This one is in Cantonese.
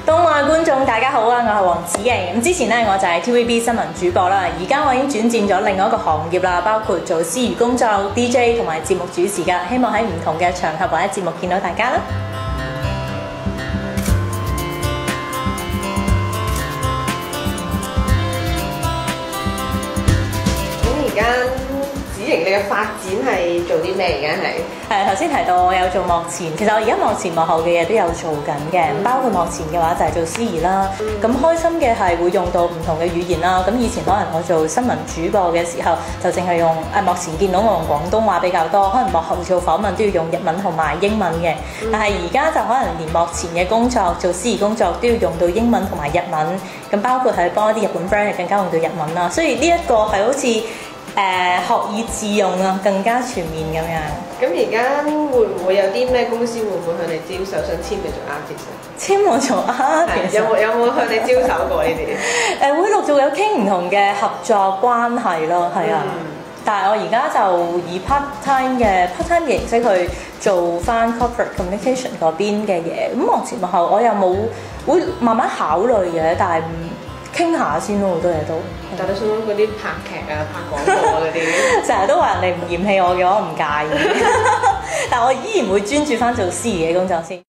東愛觀眾大家好啊，我係黃子瑩。咁之前咧我就係 TVB 新聞主播啦，而家我已經轉戰咗另外一個行業啦，包括做司儀工作、DJ 同埋節目主持㗎。希望喺唔同嘅場合或者節目見到大家啦。咁而家子瑩你嘅發展係做啲咩？而家係頭先提到我有做幕前，其實我而家幕前幕後嘅嘢都有做緊嘅。包括幕前嘅話就係做司儀啦。咁開心嘅係會用到唔同嘅語言啦。咁以前可能我做新聞主播嘅時候，就淨係用幕前見到我用廣東話比較多，可能幕後做訪問都要用日文同埋英文嘅。但係而家就可能連幕前嘅工作做司儀工作都要用到英文同埋日文。咁包括係幫一啲日本 friend 更加用到日文啦。所以呢一個係好似學以致用啊，更加全面咁樣。咁而家會唔會有啲咩公司會唔會向你招手，想簽你做 artist？簽我做 artist？有冇向你招手過呢啲？會陸續有傾唔同嘅合作關係咯，係啊。但係我而家就以 part time 嘅形式去做翻 corporate communication 嗰邊嘅嘢。咁幕前幕後我又冇會慢慢考慮嘅，但係傾下先咯，好多嘢都。但係你想講嗰啲拍劇啊、拍廣告嗰啲，成日都話人哋唔嫌棄我嘅話，我唔介意。但係我依然會專注翻做司儀嘅工作先。